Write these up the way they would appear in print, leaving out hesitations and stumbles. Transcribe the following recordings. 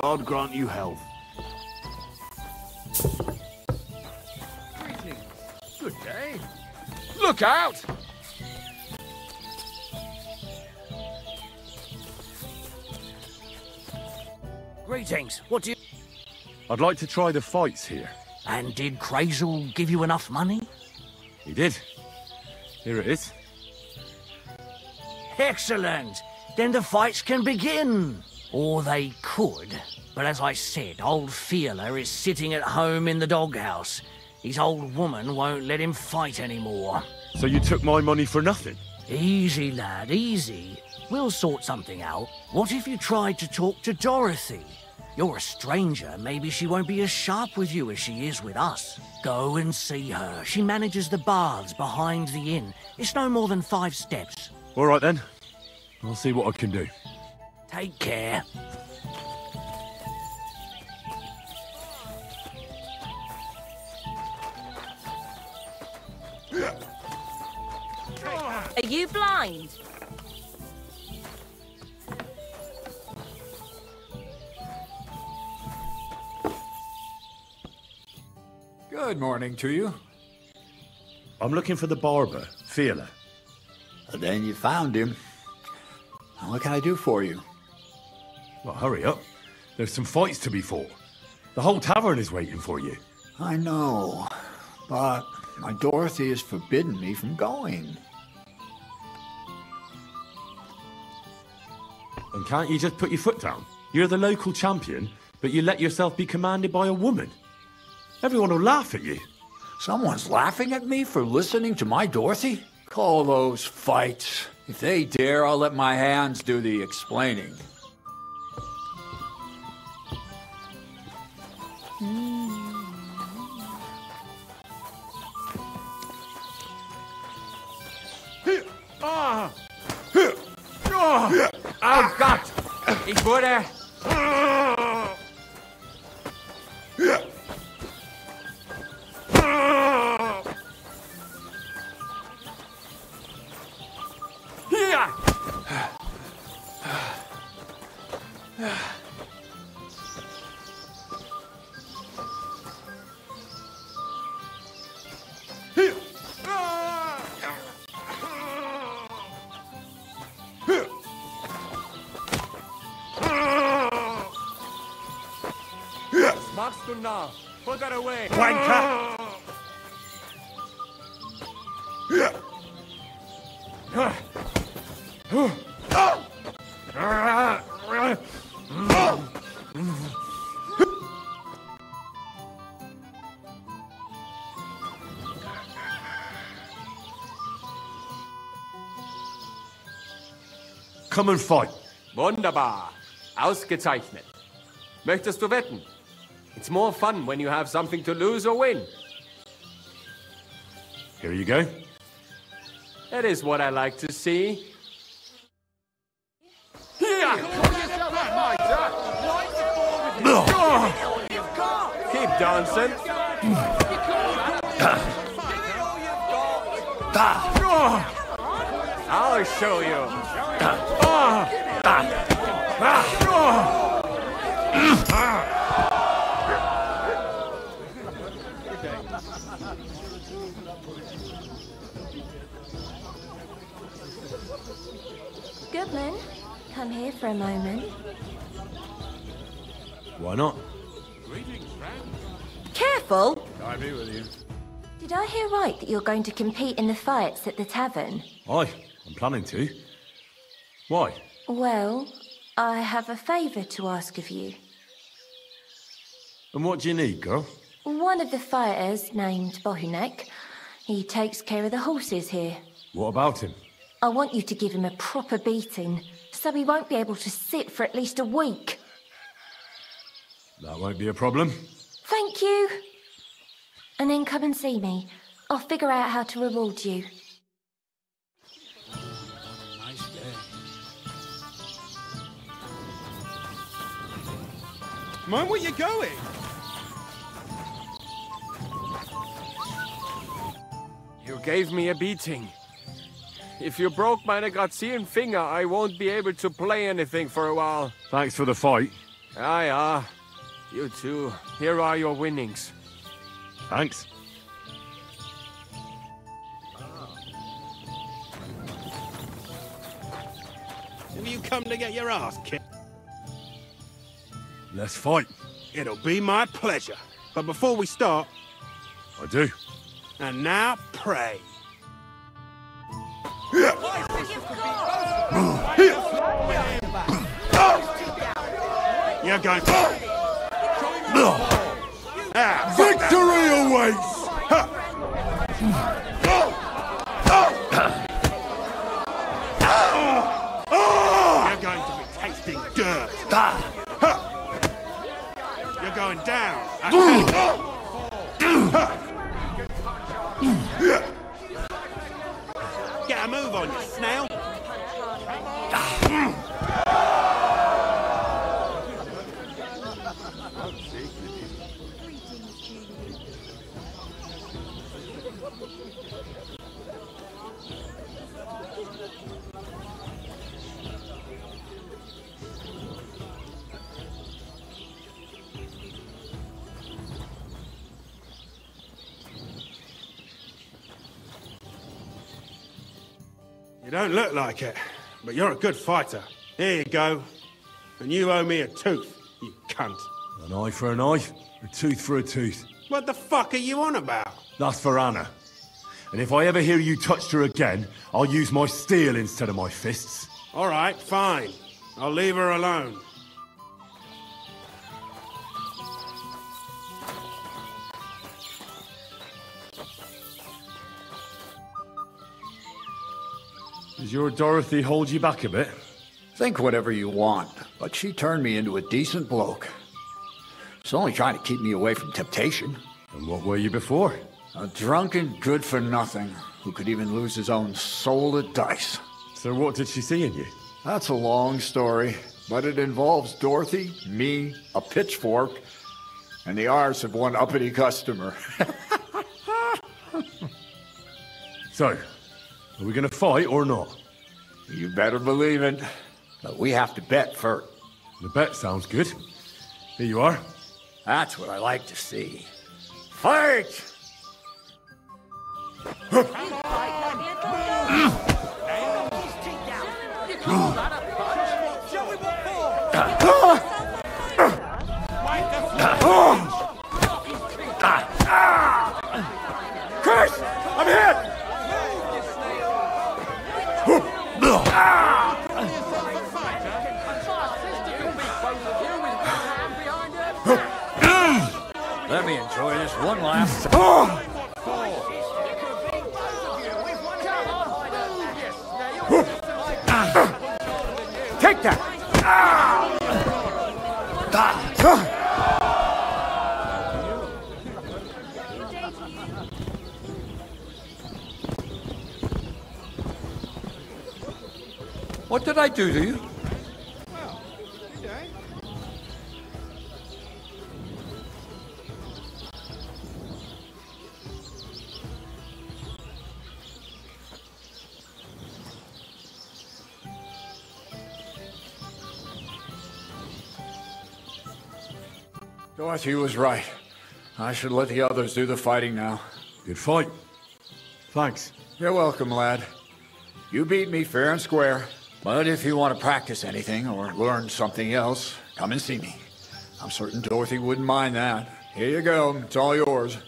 God grant you health. Greetings. Good day. Look out! Greetings. What do you... I'd like to try the fights here. And did Crazel give you enough money? He did. Here it is. Excellent. Then the fights can begin. Or they could. But as I said, old Fiala is sitting at home in the doghouse. His old woman won't let him fight anymore. So you took my money for nothing? Easy, lad, easy. We'll sort something out. What if you tried to talk to Dorothy? You're a stranger. Maybe she won't be as sharp with you as she is with us. Go and see her. She manages the baths behind the inn. It's no more than 5 steps. All right then. I'll see what I can do. Take care. Are you blind? Good morning to you. I'm looking for the barber, Fiala. Then you found him. What can I do for you? Well, hurry up. There's some fights to be fought. The whole tavern is waiting for you. I know, but my Dorothy has forbidden me from going. And can't you just put your foot down? You're the local champion, but you let yourself be commanded by a woman. Everyone will laugh at you. Someone's laughing at me for listening to my Dorothy? Call those fights. If they dare, I'll let my hands do the explaining. Oh Gott! Ich wurde... Hier! Was machst du now? Put that away! Wanker! Come and fight. Wunderbar. Ausgezeichnet. Möchtest du wetten? It's more fun when you have something to lose or win. Here you go. That is what I like to see. Here! Keep dancing. I'll show you. Goodman, come here for a moment. Why not? Careful! I be with you. Did I hear right that you're going to compete in the fights at the tavern? Aye, I'm planning to. Why? Well, I have a favour to ask of you. And what do you need, girl? One of the fighters, named Bohunek, he takes care of the horses here. What about him? I want you to give him a proper beating, so he won't be able to sit for at least a week. That won't be a problem. Thank you. And then come and see me. I'll figure out how to reward you. Nice day. Mind where you're going? You gave me a beating. If you broke my Grazian finger, I won't be able to play anything for a while. Thanks for the fight. Yeah. You two. Here are your winnings. Thanks. Have you come to get your ass kicked? Let's fight. It'll be my pleasure. But before we start... I do. And now, pray. You're going... Victory awaits! You're going to be tasting dirt. You're going down. Get a move on, you snail. You don't look like it, but you're a good fighter. Here you go. And you owe me a tooth, you cunt. An eye for an eye, a tooth for a tooth. What the fuck are you on about? That's for Anna. And if I ever hear you touched her again, I'll use my steel instead of my fists. All right, fine. I'll leave her alone. Does your Dorothy hold you back a bit? Think whatever you want, but she turned me into a decent bloke. She's only trying to keep me away from temptation. And what were you before? A drunken good-for-nothing who could even lose his own soul at dice. So what did she see in you? That's a long story, but it involves Dorothy, me, a pitchfork, and the arse of one uppity customer. So, are we gonna fight or not? You better believe it. But we have to bet first. The bet sounds good. Here you are. That's what I like to see. Fight! Chris! I'm hit! Let me enjoy this one last time. Take that! What did I do to you? Dorothy was right. I should let the others do the fighting now. Good fight. Thanks. You're welcome, lad. You beat me fair and square. But if you want to practice anything or learn something else, come and see me. I'm certain Dorothy wouldn't mind that. Here you go. It's all yours.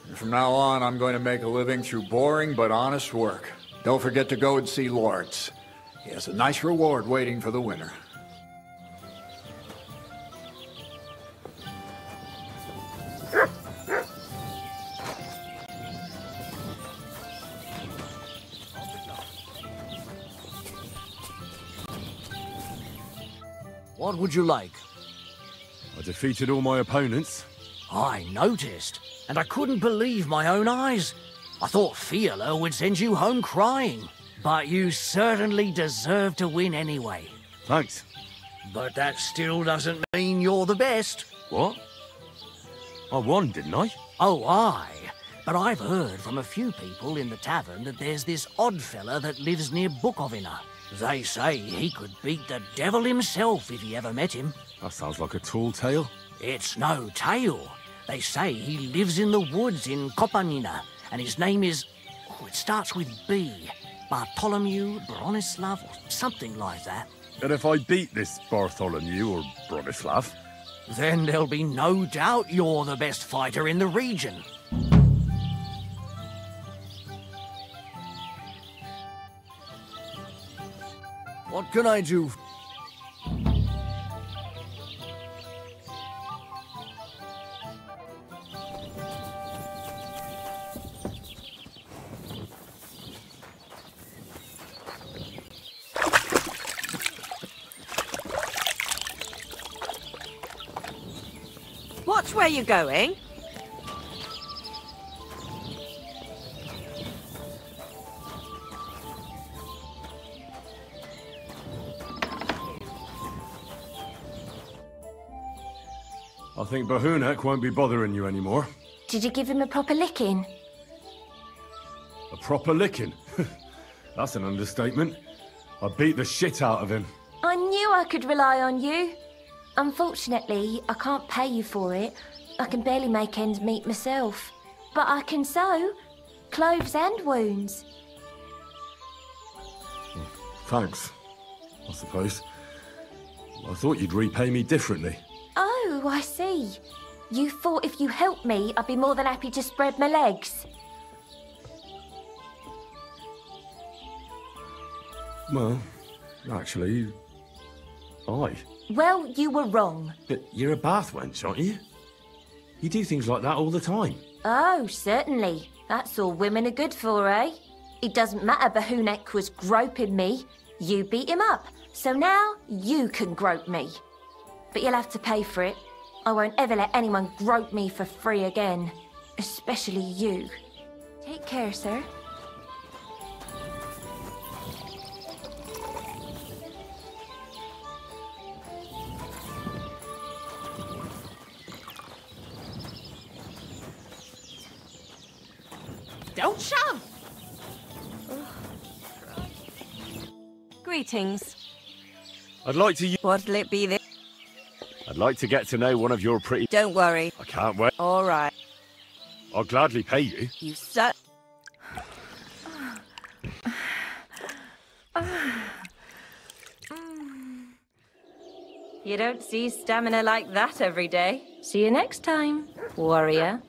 And from now on, I'm going to make a living through boring but honest work. Don't forget to go and see Lawrence. He has a nice reward waiting for the winner. What would you like? I defeated all my opponents. I noticed, and I couldn't believe my own eyes. I thought Fiala would send you home crying. But you certainly deserve to win anyway. Thanks. But that still doesn't mean you're the best. What? I won, didn't I? Oh, aye. But I've heard from a few people in the tavern that there's this odd fella that lives near Bukovina. They say he could beat the devil himself if he ever met him. That sounds like a tall tale. It's no tale. They say he lives in the woods in Kopanina, and his name is... Oh, it starts with B. Bartholomew, Bronislav, or something like that. And if I beat this Bartholomew or Bronislav? Then there'll be no doubt you're the best fighter in the region. What can I do? Watch where you're going. I think Bahunek won't be bothering you anymore. Did you give him a proper licking? A proper licking? That's an understatement. I beat the shit out of him. I knew I could rely on you. Unfortunately, I can't pay you for it. I can barely make ends meet myself. But I can sew clothes and wounds. Thanks, I suppose. I thought you'd repay me differently. Oh, I see. You thought if you helped me, I'd be more than happy to spread my legs. Well, actually, I. Well, you were wrong. But you're a bath wench, aren't you? You do things like that all the time. Oh, certainly. That's all women are good for, eh? It doesn't matter Bahunek was groping me. You beat him up. So now you can grope me. But you'll have to pay for it. I won't ever let anyone grope me for free again. Especially you. Take care, sir. Don't shove! Greetings. I'd like to... What'll it be this? I'd like to get to know one of your pretty... Don't worry. I can't wait. All right. I'll gladly pay you. You suck. You don't see stamina like that every day. See you next time, warrior.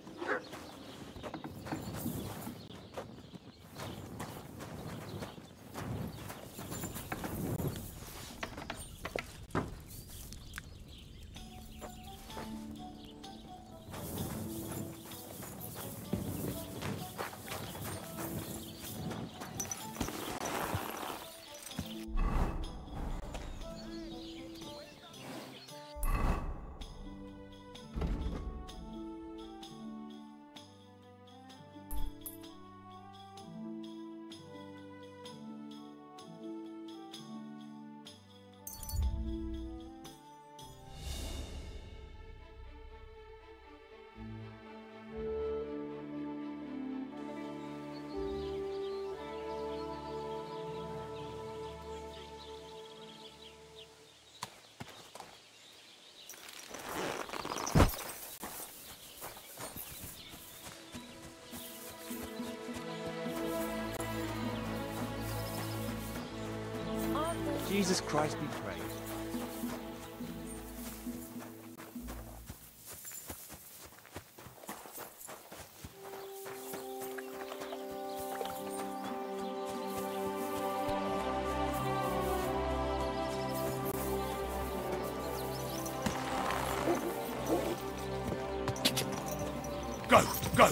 Jesus Christ be praised. Go, go!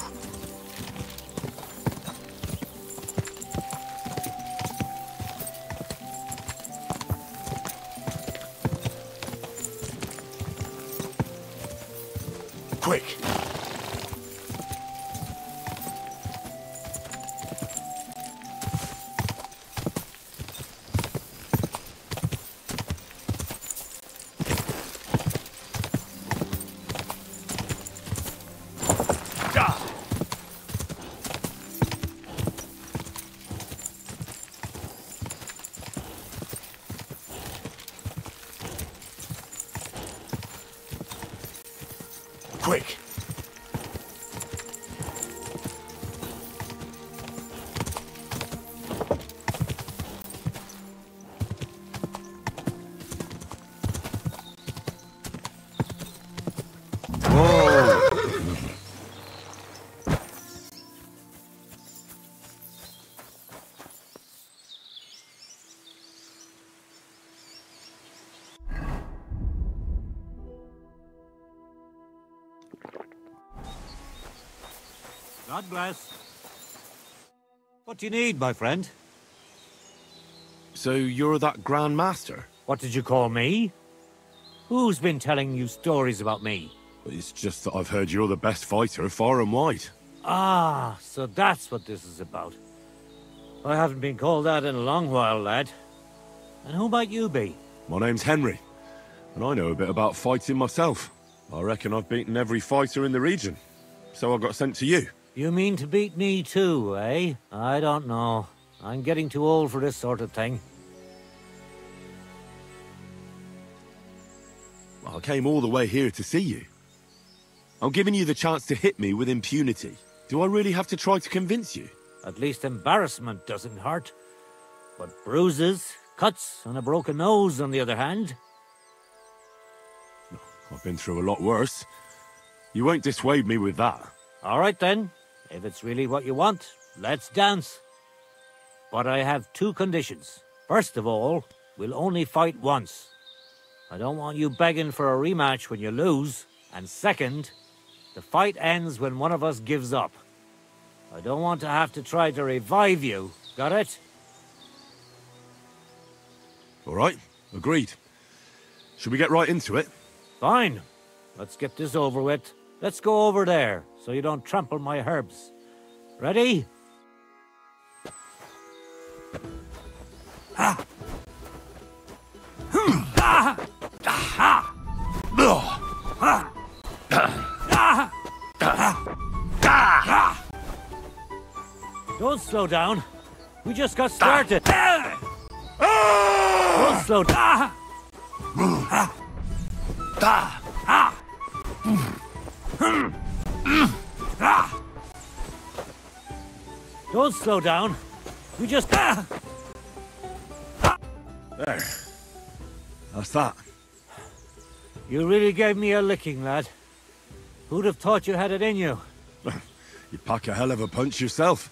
Quick! God bless. What do you need, my friend? So you're that Grand Master? What did you call me? Who's been telling you stories about me? It's just that I've heard you're the best fighter far and wide. Ah, so that's what this is about. I haven't been called that in a long while, lad. And who might you be? My name's Henry, and I know a bit about fighting myself. I reckon I've beaten every fighter in the region, so I got sent to you. You mean to beat me too, eh? I don't know. I'm getting too old for this sort of thing. I came all the way here to see you. I'm giving you the chance to hit me with impunity. Do I really have to try to convince you? At least embarrassment doesn't hurt. But bruises, cuts, and a broken nose, on the other hand... I've been through a lot worse. You won't dissuade me with that. All right then. If it's really what you want, let's dance. But I have two conditions. First of all, we'll only fight once. I don't want you begging for a rematch when you lose. And second, the fight ends when one of us gives up. I don't want to have to try to revive you. Got it? All right, agreed. Should we get right into it? Fine. Let's get this over with. Let's go over there, so you don't trample my herbs. Ready? Ah! Ah! Ah! Don't slow down. We just got started. Don't slow down. Don't slow down. We just... There. That's that. You really gave me a licking, lad. Who'd have thought you had it in you? You pack a hell of a punch yourself.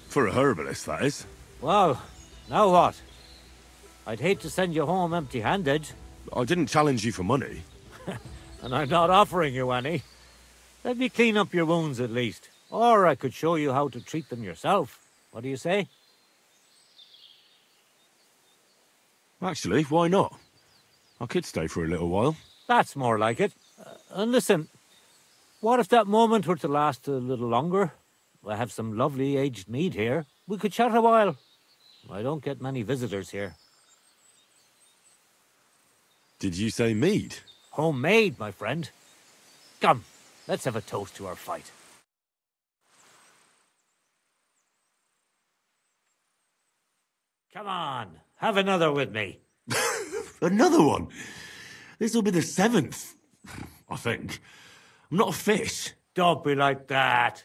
For a herbalist, that is. Well, now what? I'd hate to send you home empty-handed. I didn't challenge you for money. And I'm not offering you any. Let me clean up your wounds at least. Or I could show you how to treat them yourself. What do you say? Actually, why not? I could stay for a little while. That's more like it. And listen, what if that moment were to last a little longer? I have some lovely aged mead here. We could chat a while. I don't get many visitors here. Did you say mead? Homemade, my friend. Come, let's have a toast to our fight. Come on, have another with me. Another one? This'll be the 7th, I think. I'm not a fish. Don't be like that.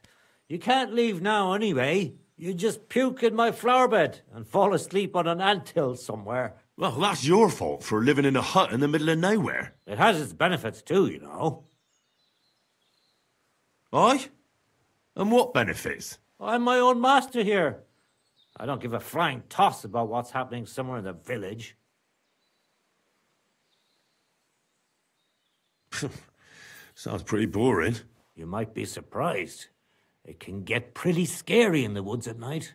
You can't leave now anyway. You just puke in my flower bed and fall asleep on an anthill somewhere. Well, that's your fault for living in a hut in the middle of nowhere. It has its benefits too, you know. Aye? And what benefits? I'm my own master here. I don't give a flying toss about what's happening somewhere in the village. Sounds pretty boring. You might be surprised. It can get pretty scary in the woods at night.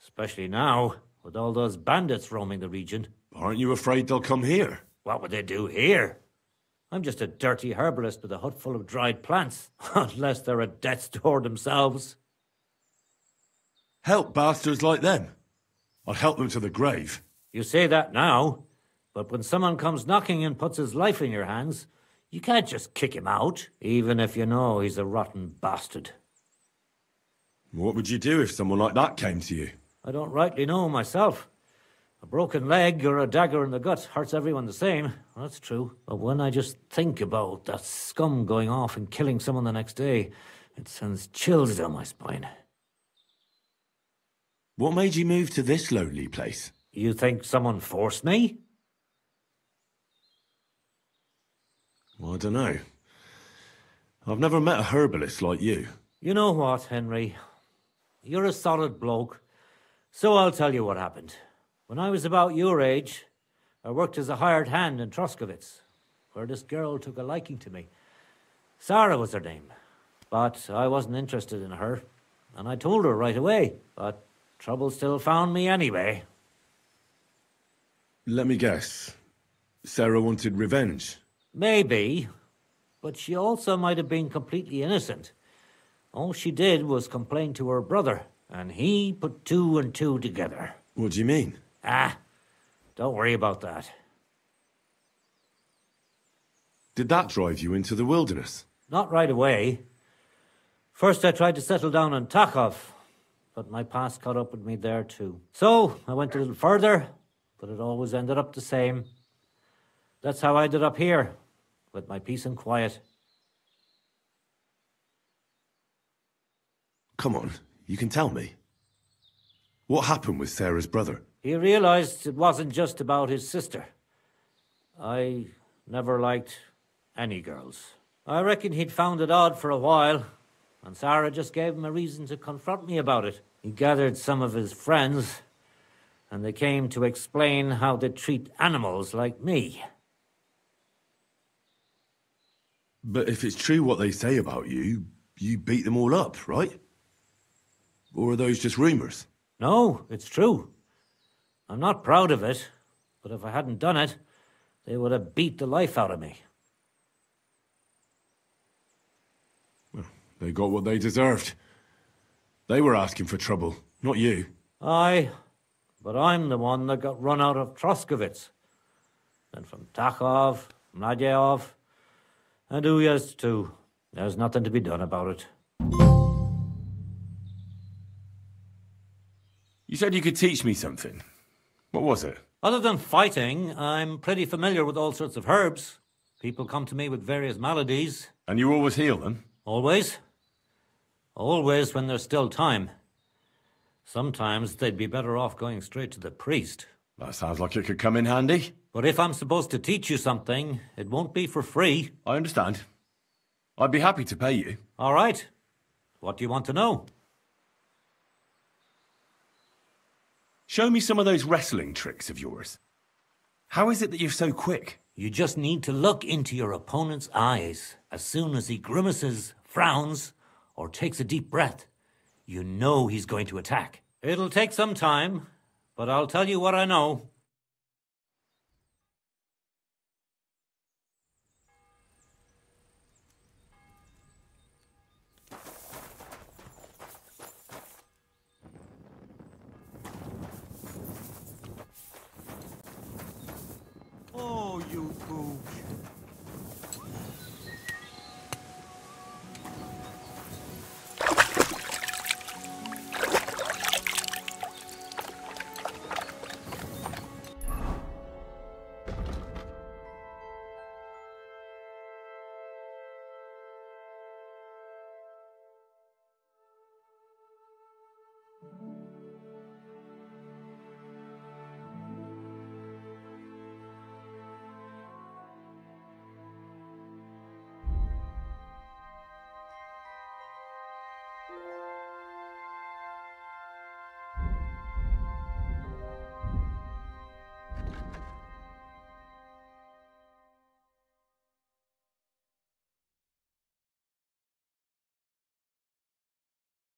Especially now, with all those bandits roaming the region. Aren't you afraid they'll come here? What would they do here? I'm just a dirty herbalist with a hut full of dried plants. Unless they're at death's door themselves. Help bastards like them. I'd help them to the grave. You say that now, but when someone comes knocking and puts his life in your hands, you can't just kick him out, even if you know he's a rotten bastard. What would you do if someone like that came to you? I don't rightly know myself. A broken leg or a dagger in the gut hurts everyone the same. That's true. But when I just think about that scum going off and killing someone the next day, it sends chills down my spine. What made you move to this lonely place? You think someone forced me? Well, I don't know. I've never met a herbalist like you. You know what, Henry? You're a solid bloke. So I'll tell you what happened. When I was about your age, I worked as a hired hand in Troskovitz, where this girl took a liking to me. Sarah was her name. But I wasn't interested in her, and I told her right away. But trouble still found me anyway. Let me guess. Sarah wanted revenge. Maybe, but she also might have been completely innocent. All she did was complain to her brother, and he put two and two together. What do you mean? Don't worry about that. Did that drive you into the wilderness? Not right away. First I tried to settle down in Takov, but my past caught up with me there too. So I went a little further, but it always ended up the same. That's how I ended up here, with my peace and quiet. Come on, you can tell me. What happened with Sarah's brother? He realized it wasn't just about his sister. I never liked any girls. I reckon he'd found it odd for a while, and Sarah just gave him a reason to confront me about it. He gathered some of his friends, and they came to explain how they treat animals like me. But if it's true what they say about you, you beat them all up, right? Or are those just rumors? No, it's true. I'm not proud of it, but if I hadn't done it, they would have beat the life out of me. Well, they got what they deserved. They were asking for trouble, not you. Aye, but I'm the one that got run out of Troskovitz. Then from Takhov, Mladyov, and Uyazd too. There's nothing to be done about it. You said you could teach me something. What was it? Other than fighting, I'm pretty familiar with all sorts of herbs. People come to me with various maladies. And you always heal them? Always. Always when there's still time. Sometimes they'd be better off going straight to the priest. That sounds like it could come in handy. But if I'm supposed to teach you something, it won't be for free. I understand. I'd be happy to pay you. All right. What do you want to know? Show me some of those wrestling tricks of yours. How is it that you're so quick? You just need to look into your opponent's eyes. As soon as he grimaces, frowns, or takes a deep breath, you know he's going to attack. It'll take some time, but I'll tell you what I know. Oh, you pooch.